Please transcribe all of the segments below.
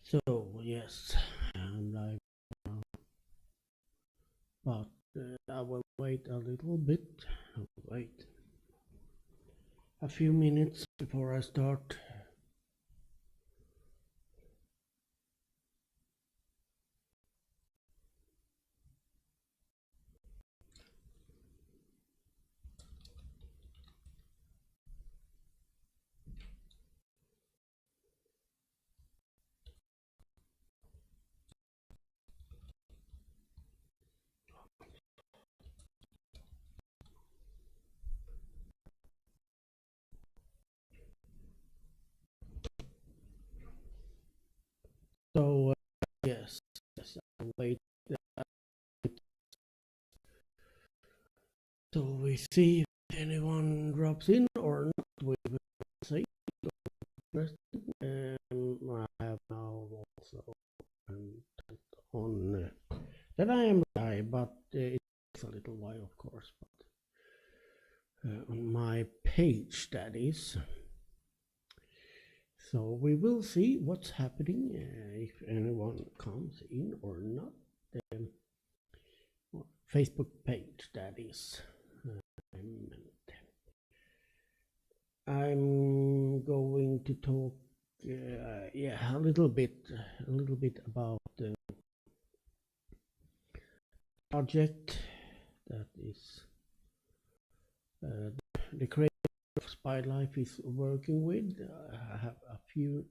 So yes, I'm live now, but I will wait a little bit. Wait a few minutes before I start. So yes, I'll wait. So we see if anyone drops in or not. We will see. I have now also on that I am live, but it takes a little while, of course. But on my page, that is. So we will see what's happening if anyone comes in or not. The Facebook page, that is. I'm going to talk, a little bit about the project that is the creator of SpiedLife is working with. I have a few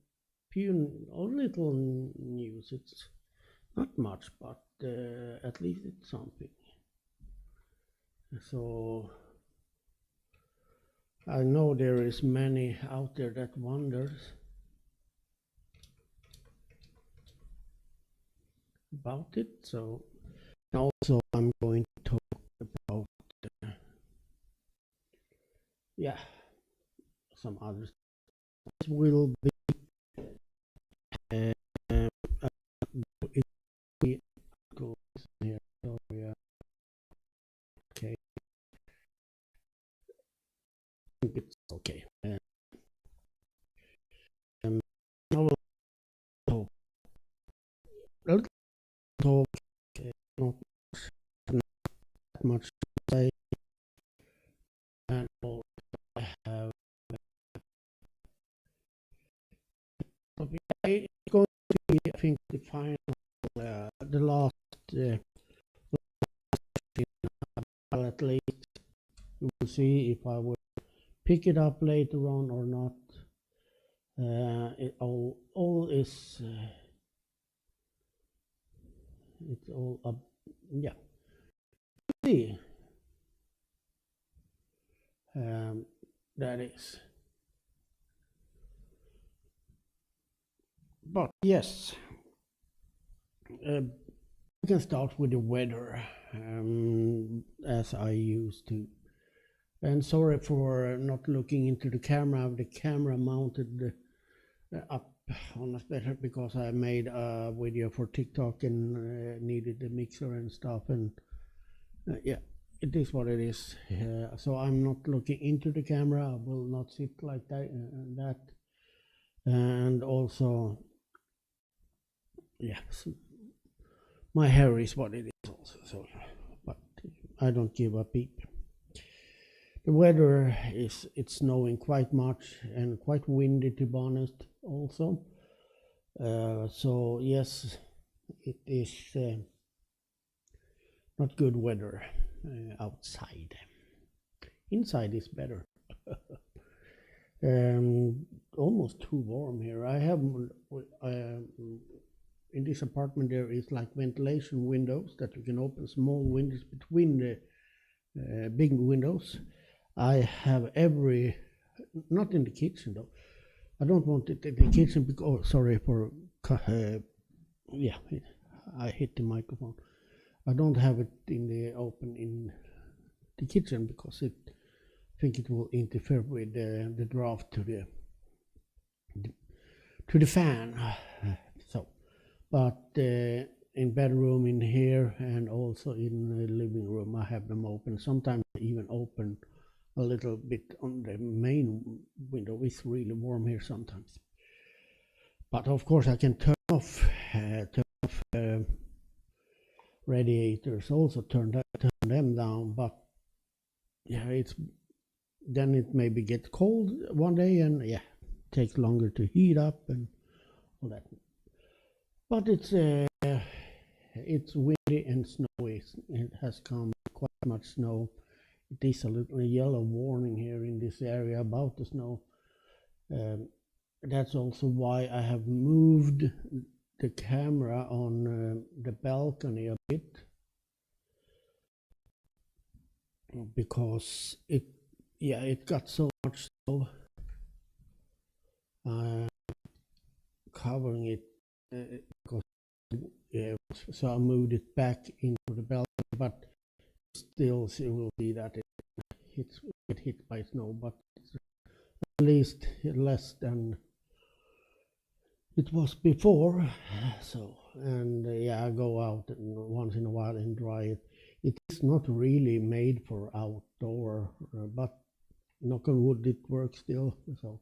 little news. It's not much, but at least it's something. So I know there is many out there that wonders about it. So also I'm going to talk about some others. This will be here. So yeah, okay. I think it's okay. I will talk not much to say, and I have it's going to be, I think, the final, the last, at least. We will see if I will pick it up later on or not. It all is it's all up. Yeah, see, that is. But yes, we can start with the weather, as I used to. And sorry for not looking into the camera. The camera mounted up on a better because I made a video for TikTok and needed the mixer and stuff. And yeah, it is what it is. So I'm not looking into the camera. I will not sit like that. And also, yeah, so my hair is what it is also. So, but I don't give a peep. The weather it's snowing quite much and quite windy, to be honest, also. So yes, it is not good weather outside. Inside is better. Almost too warm here. I have in this apartment there is like ventilation windows that you can open, small windows between the big windows. I have not in the kitchen though. I don't want it in the kitchen because, sorry for, yeah, I hit the microphone. I don't have it in the open in the kitchen because I think it will interfere with the draft to the fan. So, but in bedroom in here and also in the living room, I have them open. Sometimes I even open a little bit on the main window. It's really warm here sometimes. But of course I can turn off radiators, also turn them down. But yeah, then it maybe gets cold one day, and yeah, takes longer to heat up and all that. But it's windy and snowy. It has come quite much snow. It is a little yellow warning here in this area about the snow. That's also why I have moved the camera on the balcony a bit, because it got so much snow covering it, so I moved it back into the balcony, but still you will see that it get hit by snow, but it's at least less than it was before. So, and yeah, I go out once in a while and dry it. It is not really made for outdoor, but knock on wood, it works still. So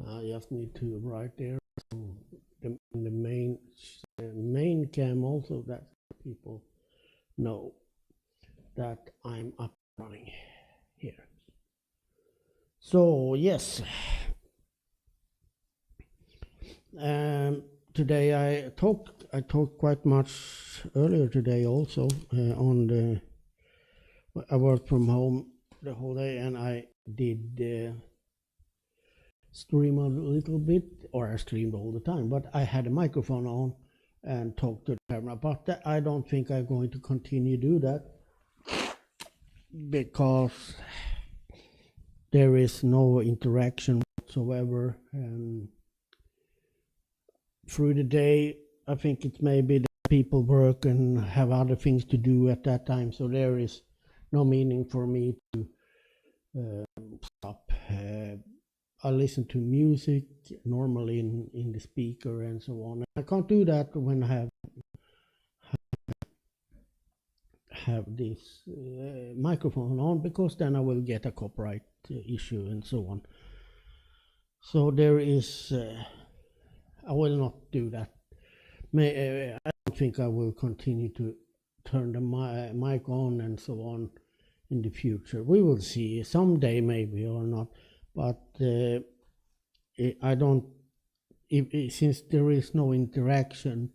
I just need to write there. So the main cam also, that people know that I'm up and running here. So yes, today I talked quite much earlier today also I worked from home the whole day, and I did stream a little bit, or I streamed all the time, but I had a microphone on and talked to the camera. But I don't think I'm going to continue to do that, because there is no interaction whatsoever. Through the day, I think it's maybe that people work and have other things to do at that time, so there is no meaning for me to stop. I listen to music normally in the speaker and so on. I can't do that when I have this microphone on, because then I will get a copyright issue and so on. So there is, I will not do that. I don't think I will continue to turn the mic on and so on in the future. We will see, someday maybe or not. But I don't, since there is no interaction,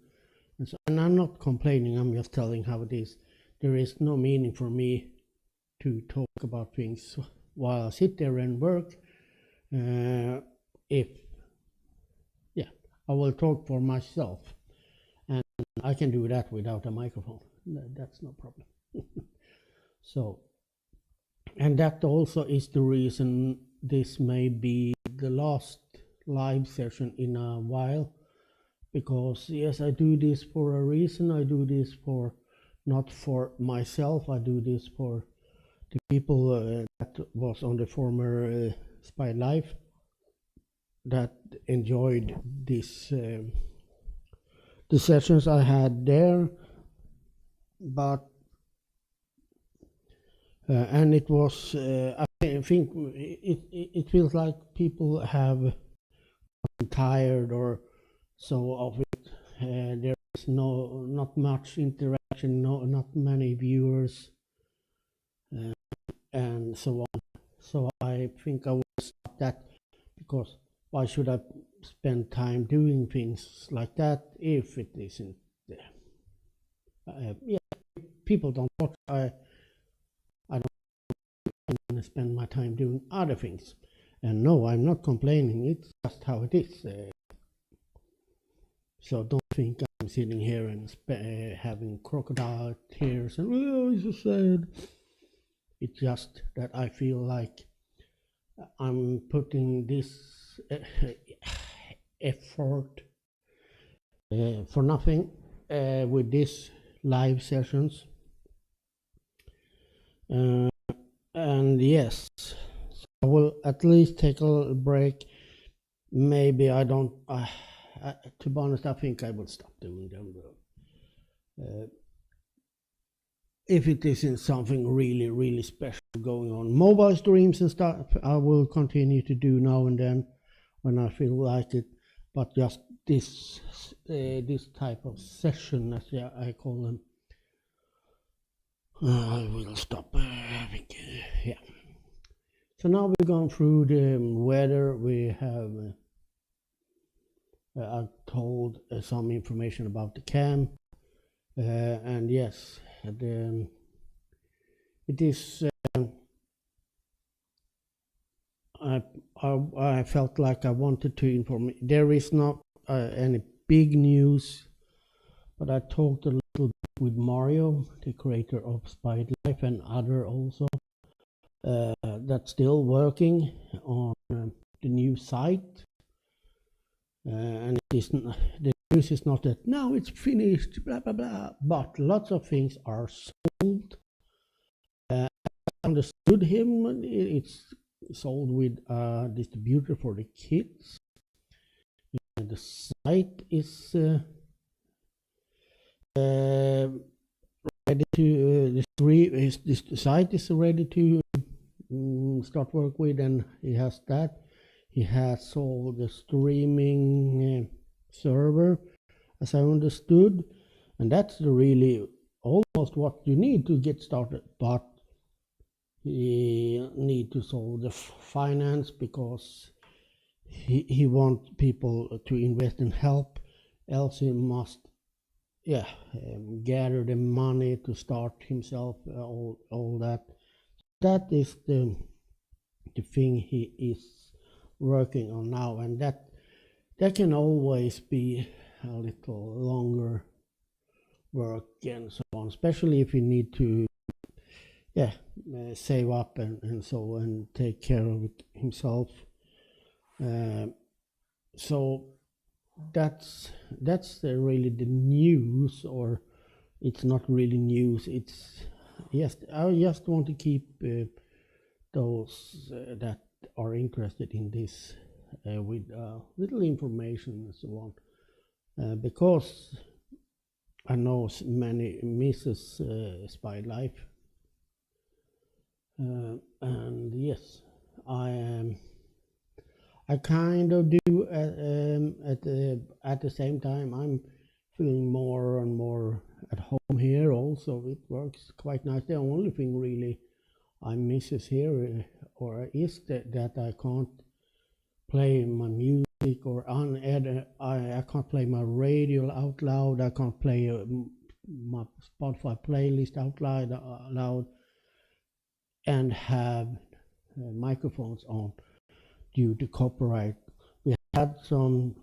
and I'm not complaining, I'm just telling how it is. There is no meaning for me to talk about things while I sit there and work. I will talk for myself, and I can do that without a microphone. That's no problem. So, and that also is the reason this may be the last live session in a while, because yes, I do this for a reason. I do this for, not for myself, I do this for the people that was on the former SpiedLife, that enjoyed this the sessions I had there. But and it was I think it feels like people have gotten tired or so of it. There is not much interaction, not many viewers, and so on. So I think I will stop that, because why should I spend time doing things like that if it isn't there? People don't watch. I don't spend my time doing other things. And no, I'm not complaining, it's just how it is. So don't think I'm sitting here and having crocodile tears and, oh, it's so sad. It's just that I feel like I'm putting this effort for nothing with these live sessions. And yes, so I will at least take a little break. Maybe I don't, to be honest, I think I will stop doing them. if it isn't something really special going on. Mobile streams and stuff I will continue to do now and then when I feel like it, but just this type of session, as I call them, I will stop. Yeah. So now we've gone through the weather. We have I've told some information about the camp, and yes, it is. I felt like I wanted to inform. There is not any big news, but I talked a little bit with Mario, the creator of SpiedLife, and other also. That's still working on the new site, and it is the news is not that now it's finished, blah blah blah. But lots of things are sold. I understood him. It's sold with a distributor for the kids. And the site is ready to the site is ready to start work with, and he has that. He has sold the streaming server, as I understood, and that's really almost what you need to get started. But he need to solve the finance, because he wants people to invest and help, else he must gather the money to start himself, all that. That is the thing he is working on now, and that can always be a little longer work and so on, especially if you need to save up and so, and take care of it himself. So that's really the news, or it's not really news. It's yes, I just want to keep those that are interested in this with little information and so on, because I know many misses SpiedLife, and yes, I kind of do at the same time. I'm feeling more and more at home here. Also, it works quite nice. The only thing really I miss is here, or is that I can't play my music or I can't play my radio out loud. I can't play my Spotify playlist out loud and have microphones on due to copyright. We had some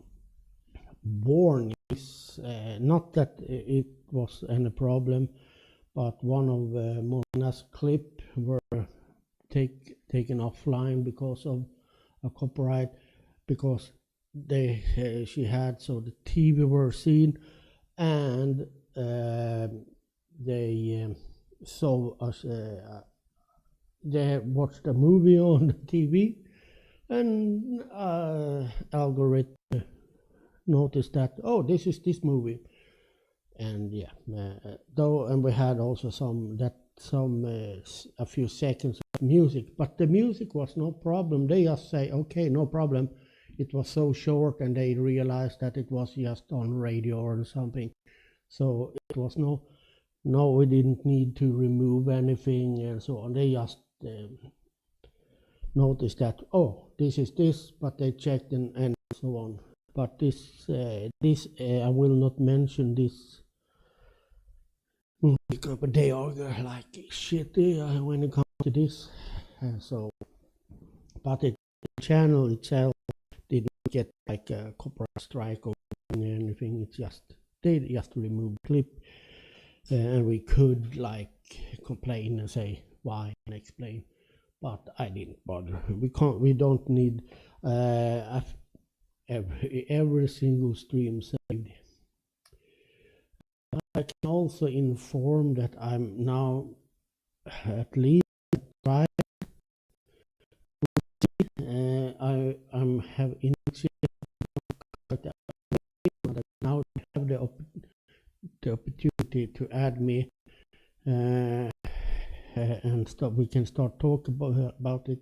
warnings, not that it was any problem, but one of Mona's clip were taken offline because of a copyright, because she had, so the TV were seen, and they saw us. They watched a movie on the TV, and algorithm noticed that, oh, this is this movie, and and we had also a few seconds of music, but the music was no problem. They just say, okay, no problem. It was so short, and they realized that it was just on radio or something, so it was no, we didn't need to remove anything and so on. They just noticed that, oh, this is this, but they checked and so on. But this I will not mention this, but they are like shit when it comes to this. So, but the channel itself didn't get like a copyright strike or anything. It's just they just removed the clip, and we could like complain and say why and explain, but I didn't bother. We don't need every single stream saved. I can also inform that I'm now at least trying. I have initiated, but now have the opportunity to add me and we can start talk about it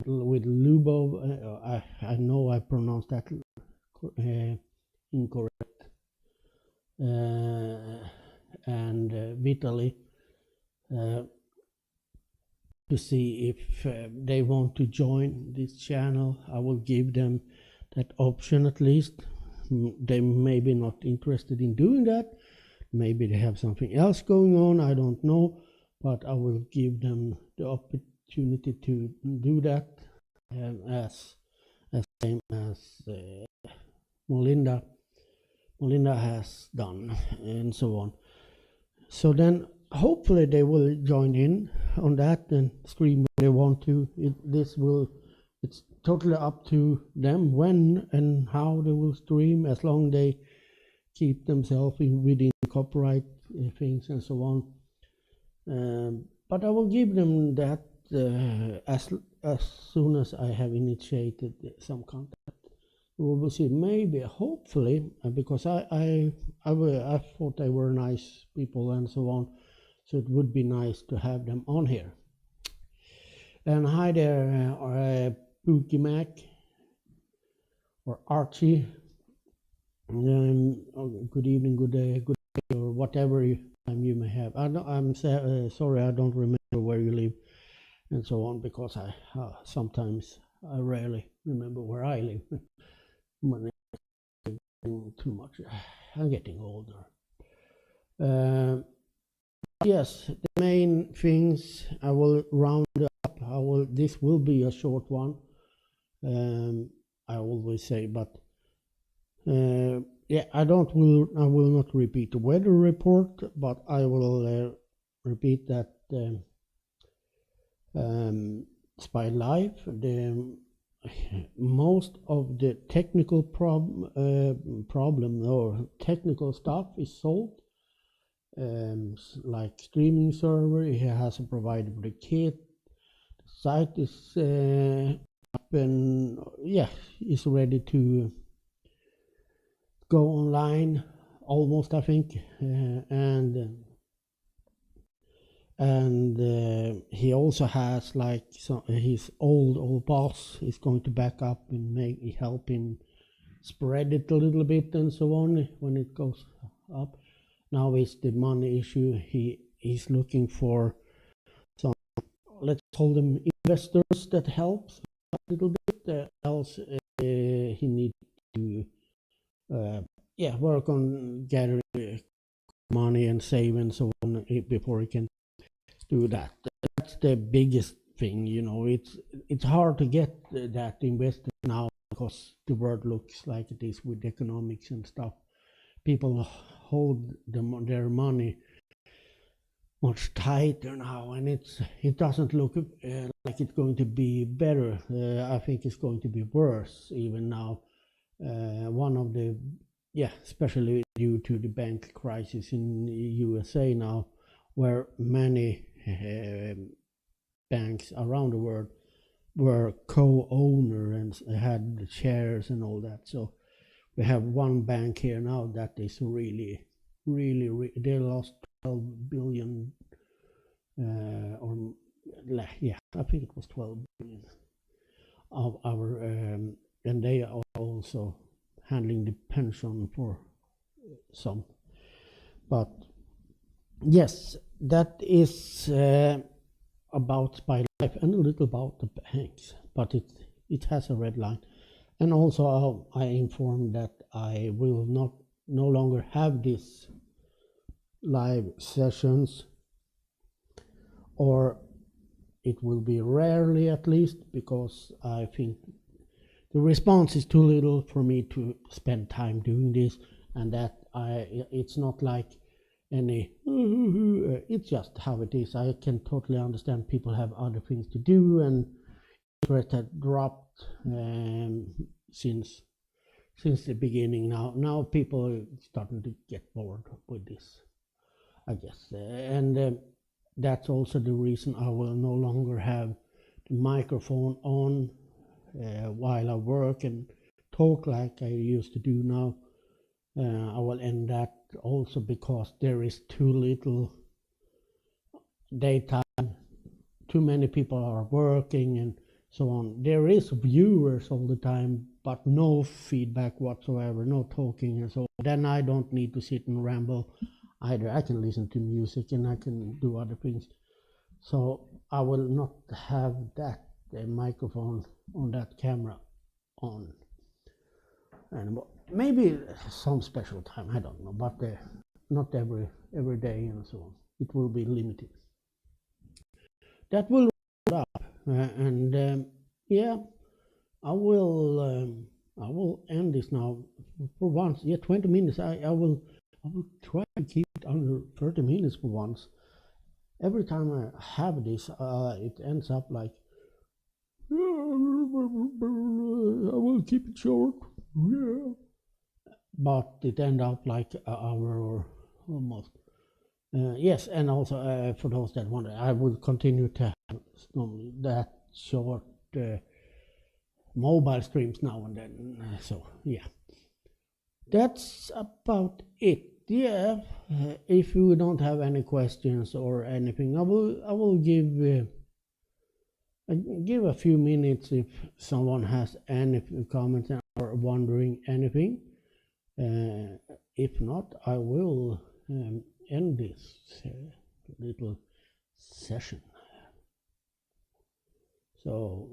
with Lubo. I know I pronounced that incorrect, and Vitaly, to see if they want to join this channel. I will give them that option at least. They may be not interested in doing that. Maybe they have something else going on, I don't know, but I will give them the opportunity to do that, as same as Melinda has done, and so on. So then hopefully they will join in on that and stream when they want to. It's totally up to them when and how they will stream, as long as they keep themselves within copyright things and so on. But I will give them that as soon as I have initiated some contact. We will see. Maybe, hopefully, because I thought they were nice people and so on, so it would be nice to have them on here. And hi there, Pookie Mac or Archie. Good evening, good day, or whatever time you may have. I'm sorry, I don't remember where you live and so on, because sometimes I rarely remember where I live. When I'm too much, I'm getting older. Yes, the main things I will round up. This will be a short one. I always say, but. Yeah, I will not repeat the weather report, but I will repeat that SpiedLife, most of the technical problem or technical stuff is solved. Like streaming server, it has provided the kit. The site is up and is ready to go online almost, I think, and he also has, like, his old boss is going to back up and help him spread it a little bit and so on when it goes up. Now it's the money issue. He's looking for some, let's call them investors, that helps a little bit. Else he needs to work on gathering money and save and so on before he can do that. That's the biggest thing, It's hard to get that invested now, because the world looks like it is with economics and stuff. People hold their money much tighter now, and it doesn't look like it's going to be better. I think it's going to be worse even now. One of the especially due to the bank crisis in the USA now, where many banks around the world were co-owner and had shares and all that. So we have one bank here now that is really they lost 12 billion I think it was 12 billion of our and they are also handling the pension for some. But yes, that is about SpiedLife and a little about the banks, but it has a red line. And also I informed that I will no longer have these live sessions, or it will be rarely, at least, because I think the response is too little for me to spend time doing this, and that it's not like any it's just how it is. I can totally understand people have other things to do, and interest had dropped since the beginning. Now people are starting to get bored with this, I guess, and that's also the reason I will no longer have the microphone on while I work and talk like I used to do now. I will end that also because there is too little daytime, too many people are working and so on. There is viewers all the time, but no feedback whatsoever, no talking and so on. Then I don't need to sit and ramble either. I can listen to music and I can do other things. So I will not have that microphone on that camera on anymore. Maybe some special time, I don't know, but not every day and so on. It will be limited. That will wrap up, and yeah, I will end this now for once. Yeah, 20 minutes. I will try to keep it under 30 minutes for once. Every time I have this, it ends up like, I will keep it short. Yeah. But it ends up like an hour or almost. Yes, and also for those that wonder, I will continue to have that short mobile streams now and then. So yeah, that's about it. Yeah, if you don't have any questions or anything, I will give a few minutes if someone has any comments or wondering anything. If not, I will end this little session. So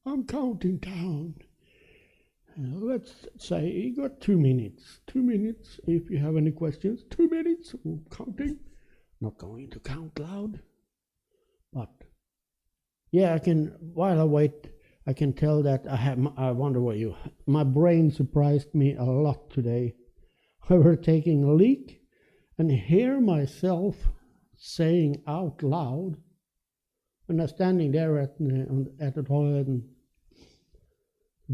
I'm counting down. Let's say you got 2 minutes. 2 minutes if you have any questions. 2 minutes. I'm counting. Not going to count loud, but yeah, I can. While I wait, I can tell that I wonder what you. My brain surprised me a lot today. I was taking a leak and hear myself saying out loud when I'm standing there at the toilet and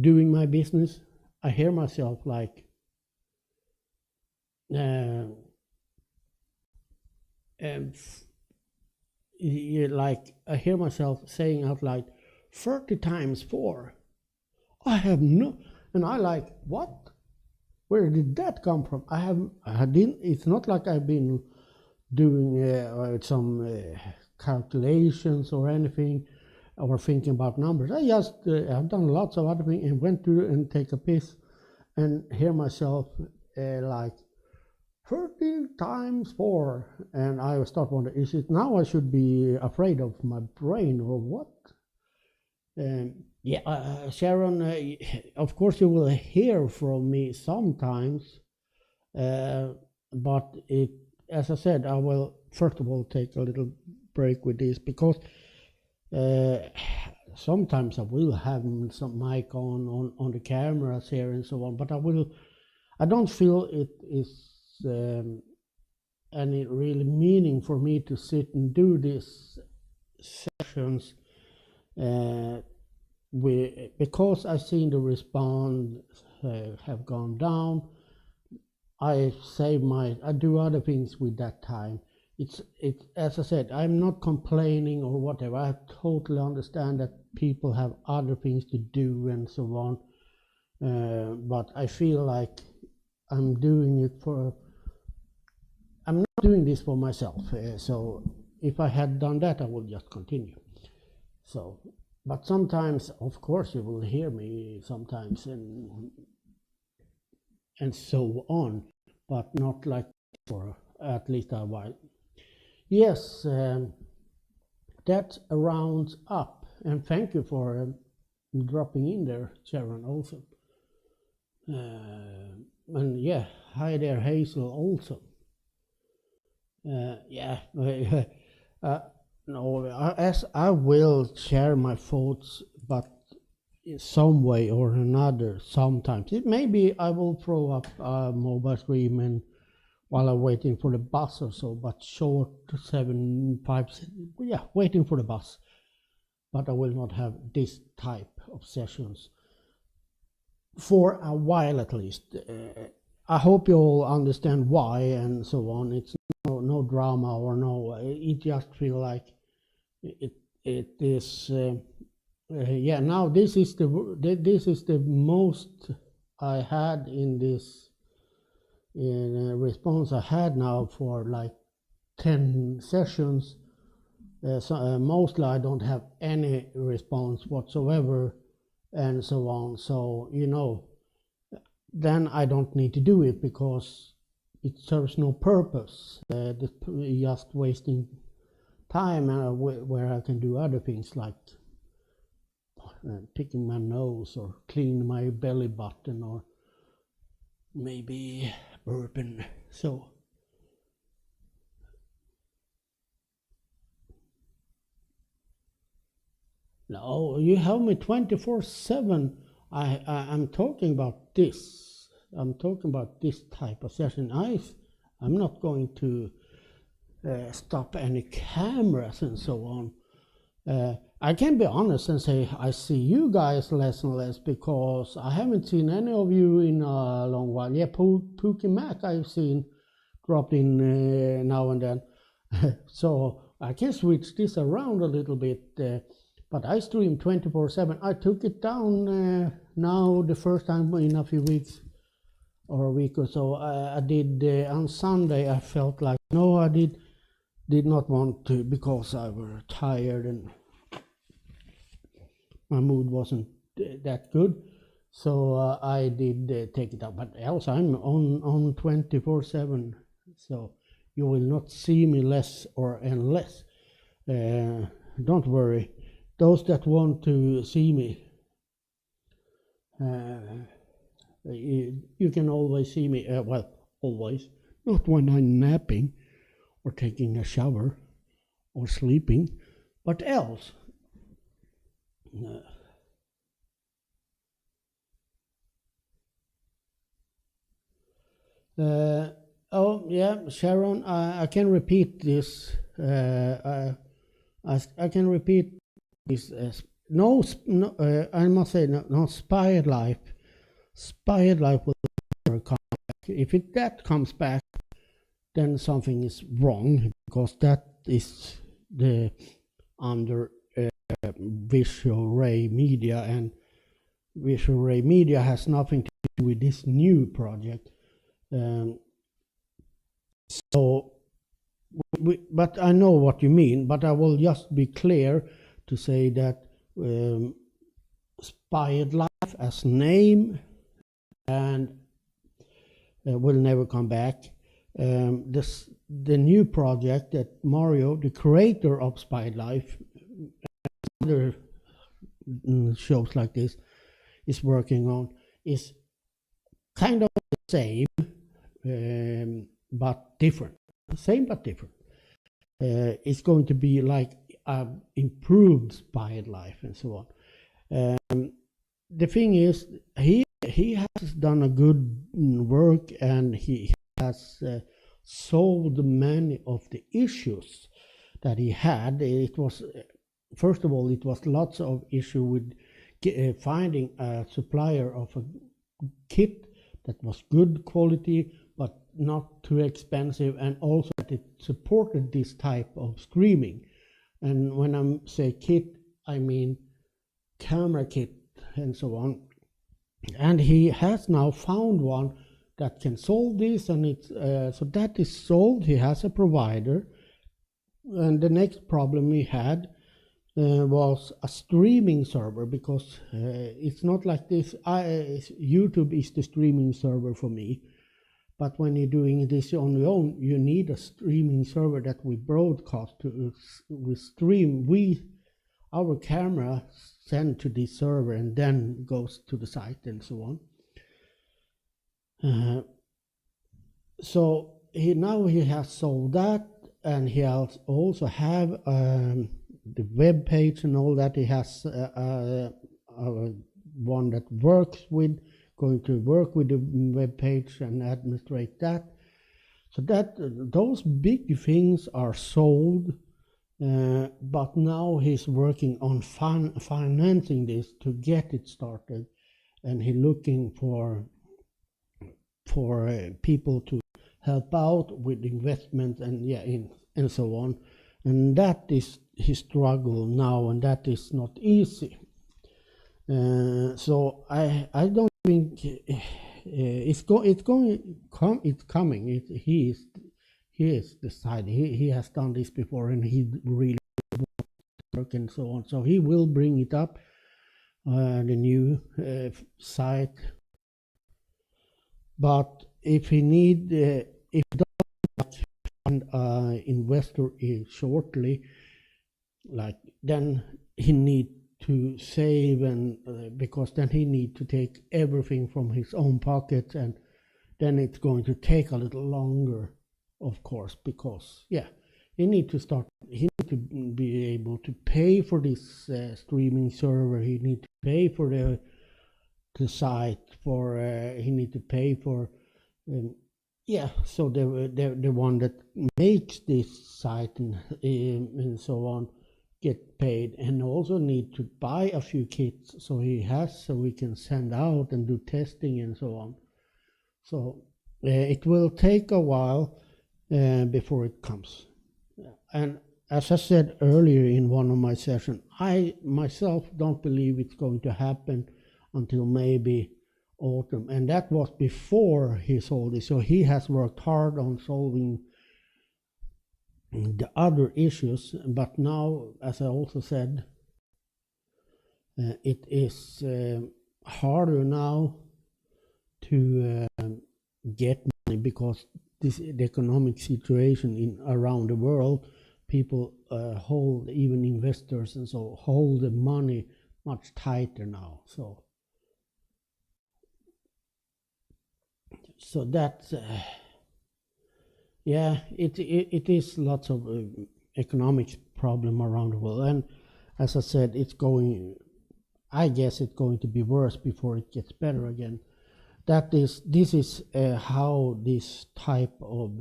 doing my business. I hear myself like I hear myself saying out loud 30 times 4. I have no, and I like, what? Where did that come from? I didn't. It's not like I've been doing some calculations or anything, or thinking about numbers. I've done lots of other things and went to and take a piss and hear myself like 30 times 4, and I start wondering, is it now I should be afraid of my brain or what? Yeah, Sharon, of course you will hear from me sometimes, but as I said, I will first of all take a little break with this, because sometimes I will have some mic on the cameras here and so on, but I don't feel it is any really meaning for me to sit and do these sessions because I've seen the response have gone down. I do other things with that time. It's as I said, I'm not complaining or whatever. I totally understand that people have other things to do and so on, but I feel like I'm doing it I'm not doing this for myself. So if I had done that, I would just continue. So, but sometimes, of course, you will hear me sometimes and so on, but not like for at least a while. Yes, that rounds up, and thank you for dropping in there, Sharon, also. And yeah, hi there, Hazel, also. Yeah, no, as I will share my thoughts, but in some way or another, sometimes. It maybe I will throw up a mobile stream and while I'm waiting for the bus or so, but short 5, yeah, waiting for the bus. But I will not have this type of sessions for a while at least. I hope you all understand why and so on. It's no drama or no. It just feel like it is. Yeah. Now this is the most I had in this response I had now for like 10 sessions, Mostly I don't have any response whatsoever, and so on. So, you know, then I don't need to do it because it serves no purpose. Just wasting time where I can do other things like picking my nose or clean my belly button or maybe burping. So no, you have me 24/7. I'm talking about this. I'm talking about this type of session. I'm not going to stop any cameras and so on. I can be honest and say I see you guys less and less because I haven't seen any of you in a long while. Yeah, Pookie Mac I've seen dropped in now and then. So I can switch this around a little bit. But I stream 24/7. I took it down now the first time in a few weeks or a week or so. I did on Sunday. I felt like no, I did not want to because I was tired and my mood wasn't that good. So I did take it out. But else I'm on 24/7. So you will not see me less or less. Don't worry. Those that want to see me, you can always see me, well, always, not when I'm napping or taking a shower or sleeping, but else. Oh, yeah, Sharon, I can repeat this. I can repeat this. I must say, no, SpiedLife. SpiedLife will never come back. If that comes back, then something is wrong because that is the under Visual Ray Media, and Visual Ray Media has nothing to do with this new project. But I know what you mean, but I will just be clear to say that SpiedLife as name and will never come back. The new project that Mario, the creator of SpiedLife, other shows like this is working on, is kind of the same but different. Same but different. It's going to be like improved SpiedLife and so on. The thing is, he has done a good work and he has solved many of the issues that he had. It was, first of all, it was lots of issue with finding a supplier of a kit that was good quality but not too expensive, and also that it supported this type of streaming. And when I say kit, I mean camera kit and so on. And he has now found one that can solve this, and it's so that is solved. He has a provider, and the next problem we had was a streaming server, because it's not like this. YouTube is the streaming server for me, but when you're doing this on your own, you need a streaming server that we broadcast to. We stream, our camera send to this server and then goes to the site and so on. So now he has solved that, and he has also have the web page and all that. He has one that going to work with the web page and administrate that. So that those big things are solved, but now he's working on financing this to get it started, and he's looking for people to help out with investment and so on. And that is his struggle now, and that is not easy. So I don't think it's coming. He is decided. He has done this before, and he really work and so on. So he will bring it up, the new site. But if he need, if he doesn't find an investor shortly, like then he need to save, and because then he need to take everything from his own pocket, and then it's going to take a little longer, of course, because he need to be able to pay for this streaming server. He need to pay for the site, for he need to pay for so the one that makes this site and so on get paid, and also need to buy a few kits so we can send out and do testing and so on. So it will take a while before it comes. And as I said earlier in one of my sessions, I myself don't believe it's going to happen until maybe autumn, and that was before he sold it. So he has worked hard on solving the other issues, but now, as I also said, it is harder now to get money, because the economic situation around the world, people hold, even investors and so, hold the money much tighter now. So that's it is lots of economic problem around the world, and as I said, I guess it's going to be worse before it gets better again. This is how this type of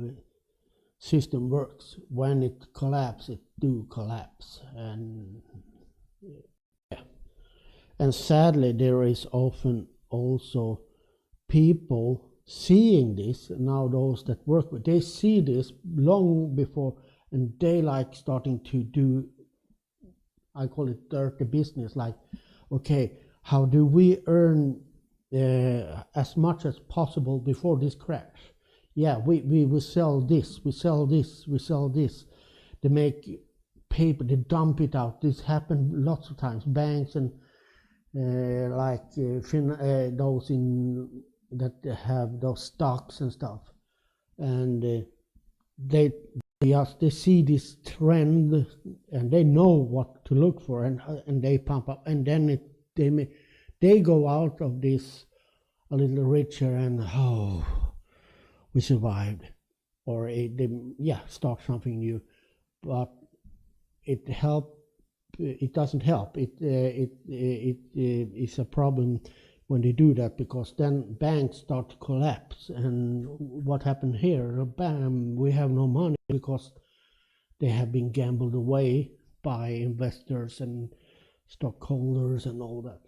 system works. When it collapses, it do collapse, and sadly there is often also people seeing this now. Those that work with, they see this long before, and they like starting to do, I call it dirty business, like, okay, how do we earn as much as possible before this crash? We will sell this, we sell this, we sell this. They make paper, they dump it out. This happened lots of times. Banks and those that have those stocks and stuff, and they see this trend, and they know what to look for, and they pump up, and then they go out of this a little richer, and we survived, or they start something new. But it doesn't help. It is a problem when they do that, because then banks start to collapse, and what happened here? Bam! We have no money because they have been gambled away by investors and stockholders and all that.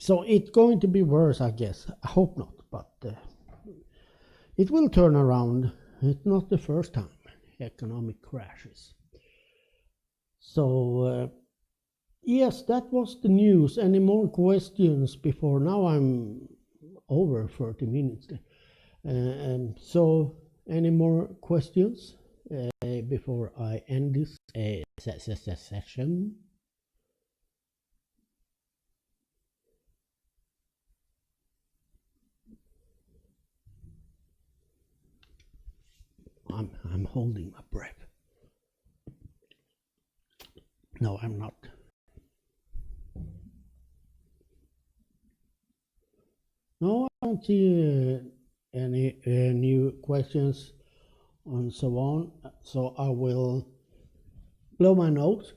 So it's going to be worse, I guess. I hope not, but it will turn around. It's not the first time economic crashes. So yes, that was the news. Any more questions before? Now I'm over 30 minutes. So any more questions before I end this session? I'm holding my breath. No, I'm not. No, I don't see any new questions and so on. So I will blow my nose.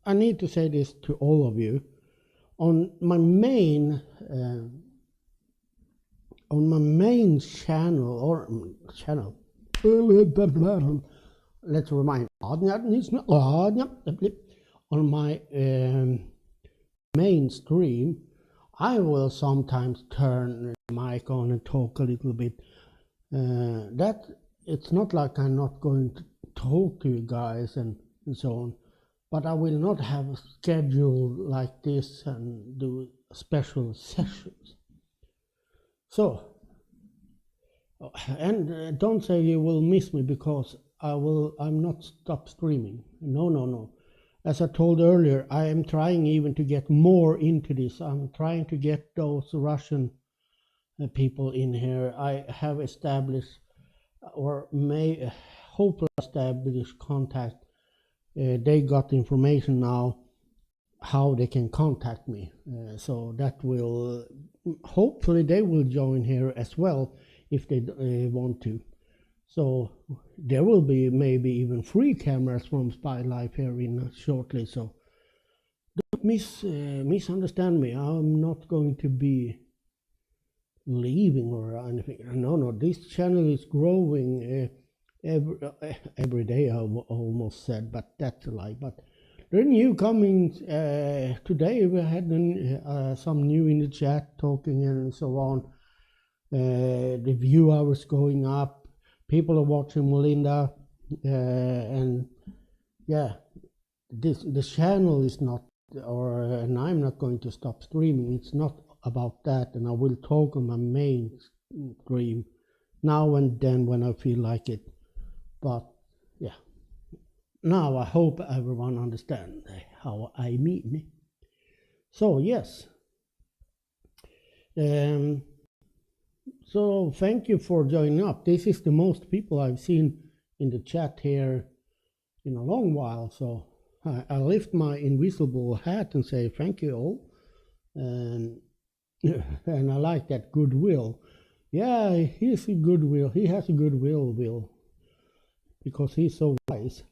I need to say this to all of you. On my main channel, let's remind, on my main stream, I will sometimes turn the mic on and talk a little bit. That it's not like I'm not going to talk to you guys and so on, but I will not have a schedule like this and do special sessions. So, and don't say you will miss me because I'm not stop streaming. No, no, no. As I told earlier, I am trying even to get more into this. I'm trying to get those Russian people in here. I have established or may hopefully establish contact. They got information now how they can contact me. So that will, hopefully they will join here as well if they want to. So there will be maybe even free cameras from SpiedLife here in shortly. So don't misunderstand me. I'm not going to be leaving or anything. No, no. This channel is growing every day. I almost said, but that's a lie. But there are new coming today. We had some new in the chat talking and so on. The view hours going up. People are watching Melinda, and yeah, this channel is not, and I'm not going to stop streaming. It's not about that, and I will talk on my main stream now and then when I feel like it. But yeah, now I hope everyone understands how I mean. So yes. So thank you for joining up. This is the most people I've seen in the chat here in a long while. So I lift my invisible hat and say thank you all. And I like that goodwill. Yeah, he's a goodwill. He has a goodwill, Will, because he's so wise.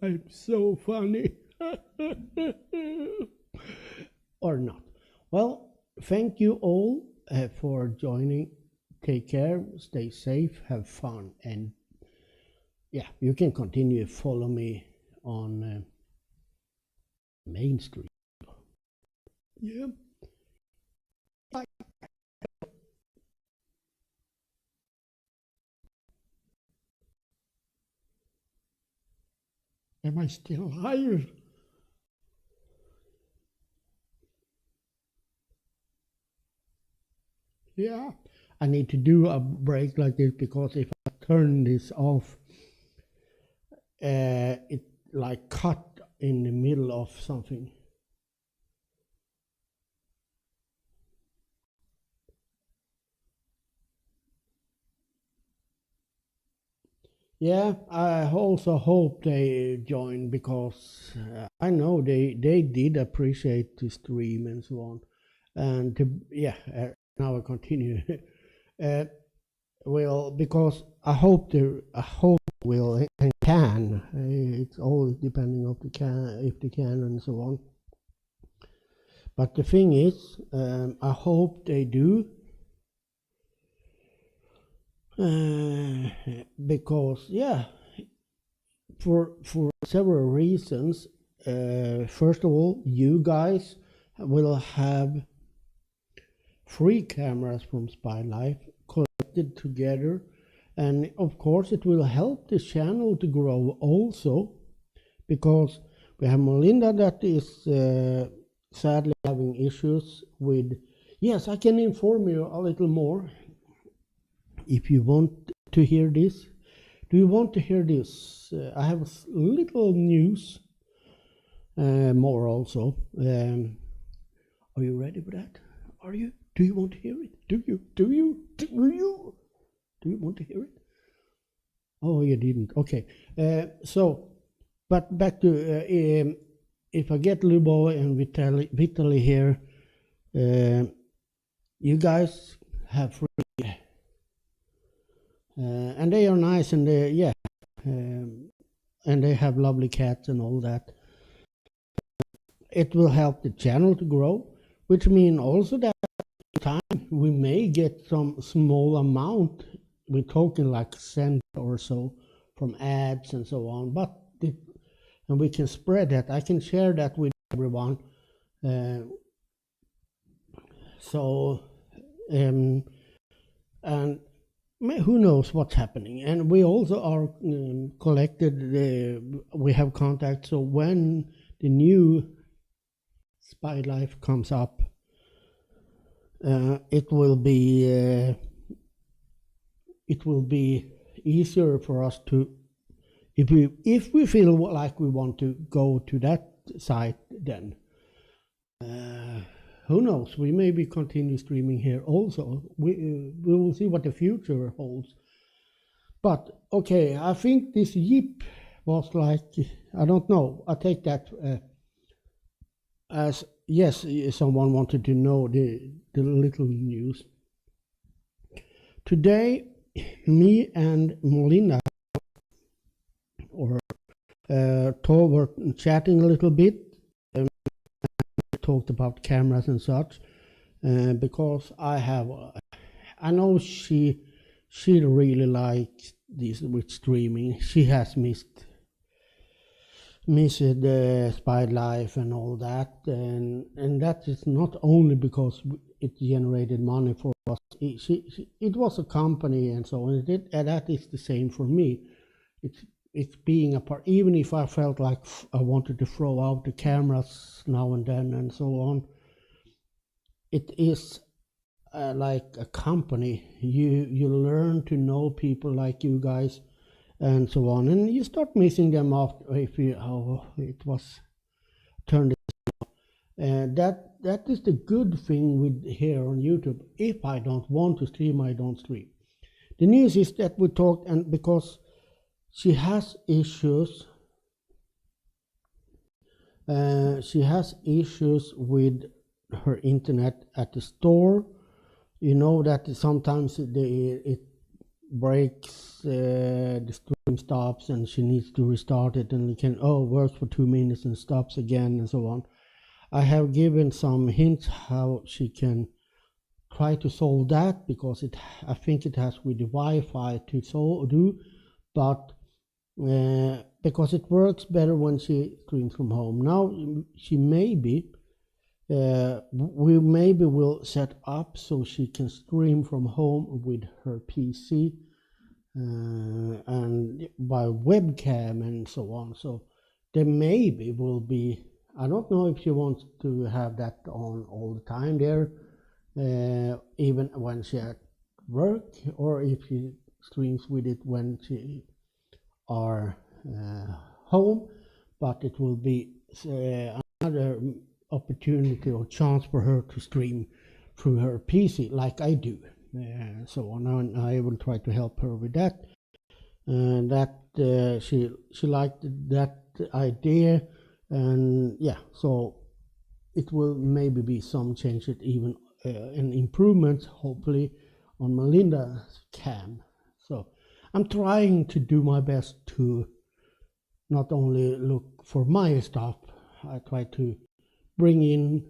I'm so funny. Or not. Well, thank you all for joining. Take care, stay safe, have fun, and yeah, you can continue to follow me on Main Street. Yeah. Bye. Am I still alive? Yeah, I need to do a break like this because if I turn this off, it like cut in the middle of something. Yeah, I also hope they join because I know they did appreciate the stream and so on. And now I continue. Well, because I hope will and can. It's always depending on if they can and so on. But the thing is, I hope they do. Because yeah, for several reasons. First of all, you guys will have free cameras from SpiedLife collected together, and of course it will help the channel to grow also, because we have Melinda that is sadly having issues with. Yes, I can inform you a little more if you want to hear this. Do you want to hear this? I have a little news more also. Are you ready for that? Are you? Do you want to hear it? Do you want to hear it? Oh, you didn't. Okay. So, but back to if I get Lubo and Vitaly here, you guys have free. And they are nice, and and they have lovely cats and all that. It will help the channel to grow, which means also that time we may get some small amount. We're talking like cent or so from ads and so on, but and we can spread that. I can share that with everyone. And who knows what's happening. And we also are collected, we have contact, so when the new SpiedLife comes up, it will be easier for us to, if we feel like we want to go to that site, then who knows, we maybe continue streaming here also. We will see what the future holds. But okay, I think this Yip was like, I don't know, I take that as yes, someone wanted to know the little news. Today, me and Melinda were chatting a little bit, and talked about cameras and such, because I know she really likes this with streaming. She has missed the SpiedLife and all that, and that is not only because it generated money for us. It was a company and so on. And that is the same for me. It's being a part. Even if I felt like I wanted to throw out the cameras now and then and so on, it is like a company. You learn to know people like you guys and so on, and you start missing them after if it was turned. That is the good thing with here on YouTube. If I don't want to stream, I don't stream. The news is that we talked, and because she has issues, with her internet at the store. You know that sometimes it breaks, the stream stops, and she needs to restart it, and it can works for 2 minutes and stops again and so on. I have given some hints how she can try to solve that, because I think it has with the Wi-Fi to do, but because it works better when she streams from home. Now she we maybe will set up so she can stream from home with her PC and by webcam and so on. So there maybe will be, I don't know if she wants to have that on all the time there, even when she at work, or if she streams with it when she are home. But it will be another opportunity or chance for her to stream through her PC like I do. So on, and I will try to help her with that. She liked that idea. And yeah, so it will maybe be some changes, even an improvement, hopefully, on Melinda's cam. So I'm trying to do my best to not only look for my stuff, I try to bring in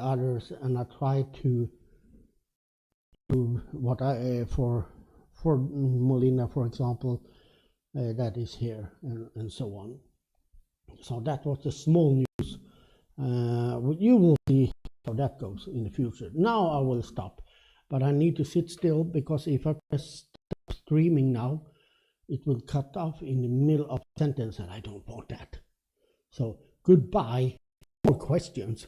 others, and I try to do what I for Melinda, for example, that is here, and so on. So that was the small news. You will see how that goes in the future. Now I will stop, but I need to sit still, because if I press stop streaming now, it will cut off in the middle of a sentence, and I don't want that. So goodbye. More questions.